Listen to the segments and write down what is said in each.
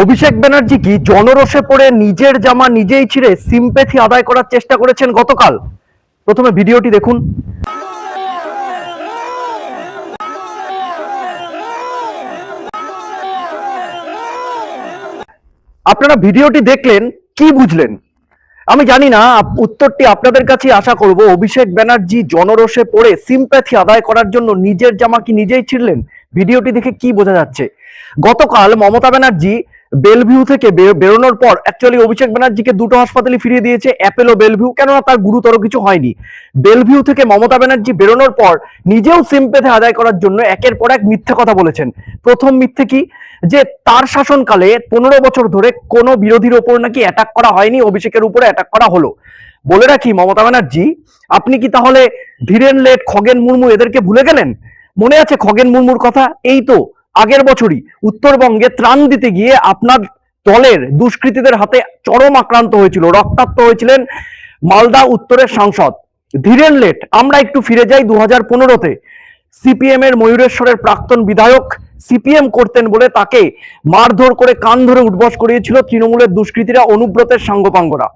অভিষেক ব্যানার্জি কি জনরোষে পড়ে নিজের জামা নিজেই ছিঁড়ে সিম্প্যাথি আদায় করার চেষ্টা করেছেন গতকাল? প্রথমে ভিডিওটি দেখুন। আপনারা ভিডিওটি দেখলেন, কি বুঝলেন? আমি জানি না, উত্তরটি আপনাদের কাছে আশা করব। অভিষেক ব্যানার্জি জনরোষে পড়ে সিম্প্যাথি আদায় করার জন্য নিজের জামা কি নিজেই ছিঁড়লেন? ভিডিওটি দেখে কি বোঝা যাচ্ছে? গতকাল মমতা ব্যানার্জি বেলভিউ থেকে বেরোনোর পর অ্যাকচুয়ালি অভিষেক ব্যানার্জিকে দুটো হাসপাতালে ফিরিয়ে দিয়েছে, অ্যাপেলো বেলভিউ, কেননা তার গুরুতর কিছু হয়নি। বেলভিউ থেকে মমতা ব্যানার্জি বেরোনোর পর নিজেও সিম্প্যাথি আদায় করার জন্য একের পর এক মিথ্যে কথা বলেছেন। প্রথম মিথ্যে কি, যে তার শাসনকালে 15 বছর ধরে কোনো বিরোধীর ওপর নাকি অ্যাটাক করা হয়নি, অভিষেকের উপরে অ্যাটাক করা হলো। বলে রাখি মমতা ব্যানার্জি, আপনি কি তাহলে ধীরেন লেট, খগেন মুর্মু এদেরকে ভুলে গেলেন? মনে আছে খগেন মুর্মুর কথা? এই তো আগের বছরই উত্তরবঙ্গে ত্রাণ দিতে গিয়ে আপনার দলের দুষ্কৃতীদের হাতে চরম আক্রান্ত হয়েছিল, রক্তাক্ত হয়েছিলেন মালদা উত্তরের সাংসদ ধীরেন লেট। আমরা একটু ফিরে যাই 2015-তে। সিপিএম এর ময়ূরেশ্বরের প্রাক্তন বিধায়ক সিপিএম করতেন বলে তাকে মারধর করে কান ধরে উঠবস করিয়েছিল তৃণমূলের দুষ্কৃতীরা, অনুব্রতের সাঙ্গপাঙ্গরা।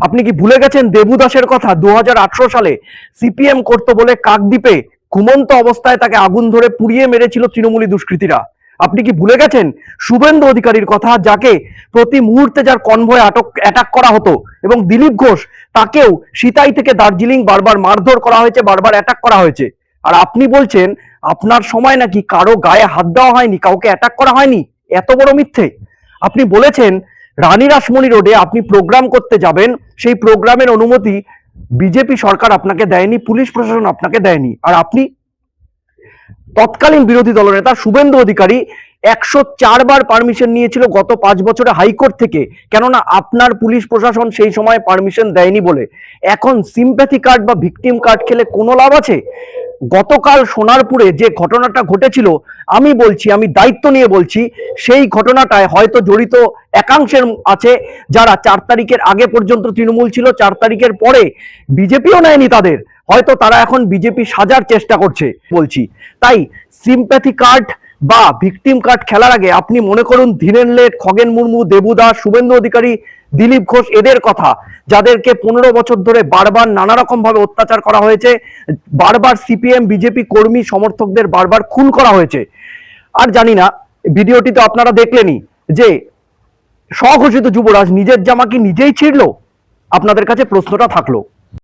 আপনি কি ভুলে গেছেন দেবুদাসের কথা? 2018 সালে সিপিএম করতো বলে কাকদ্বীপে ঘুমন্ত অবস্থায় তাকে আগুন ধরে পুড়িয়ে মেরেছিল তৃণমূলী দুষ্কৃতীরা। আপনি কি ভুলে গেছেন শুভেন্দু অধিকারীর কথা, যাকে প্রতি মুহূর্তে যার কনভয় অ্যাটাক করা হতো? এবং দিলীপ ঘোষ, তাকেও সিতাই থেকে দার্জিলিং বারবার মারধর করা হয়েছে, বারবার অ্যাটাক করা হয়েছে। আর আপনি বলছেন আপনার সময় নাকি কারো গায়ে হাত দেওয়া হয়নি, কাউকে অ্যাটাক করা হয়নি। এত বড় মিথ্যে। আপনি বলেছেন রানী রাসমণি রোডে আপনি প্রোগ্রাম করতে যাবেন, সেই প্রোগ্রামের অনুমতি বিজেপি সরকার আপনাকে দেয়নি, পুলিশ প্রশাসন আপনাকে দেয়নি। আর আপনি তৎকালীন বিরোধী দলনেতা শুভেন্দু অধিকারী 104 বার পারমিশন নিয়েছিল গত 5 বছরে হাইকোর্ট থেকে, কেননা আপনার পুলিশ প্রশাসন সেই সময় পারমিশন দেয়নি বলে। এখন সিম্প্যাথি কার্ড বা ভিকটিম কার্ড খেলে কোনো লাভ আছে? গতকাল সোনারপুরে যে ঘটনাটা ঘটেছিল, আমি বলছি, আমি দায়িত্ব নিয়ে বলছি, সেই ঘটনাটায় হয়তো জড়িত একাংশের আছে যারা 4 তারিখের আগে পর্যন্ত তৃণমূল ছিল, 4 তারিখের পরে বিজেপিও নেয়নি তাদের, হয়তো তারা এখন বিজেপি সাজার চেষ্টা করছে বলছি। তাই সিম্প্যাথি কার্ড বা ভিকটিম কার্ড খেলার আগে আপনি মনে করুন ধীরেন লেট, খগেন মুর্মু, দেবুদাস, শুভেন্দু অধিকারী, দিলীপ ঘোষ এদের কথা, যাদেরকে 15 বছর ধরে বারবার নানা রকম ভাবে অত্যাচার করা হয়েছে, বারবার সিপিএম বিজেপি কর্মী সমর্থকদের বারবার খুন করা হয়েছে। আর জানি না, ভিডিওটিতে আপনারা দেখলেনই যে স্বঘোষিত যুবরাজ নিজের জামা কি নিজেই ছিঁড়লো? আপনাদের কাছে প্রশ্নটা থাকলো।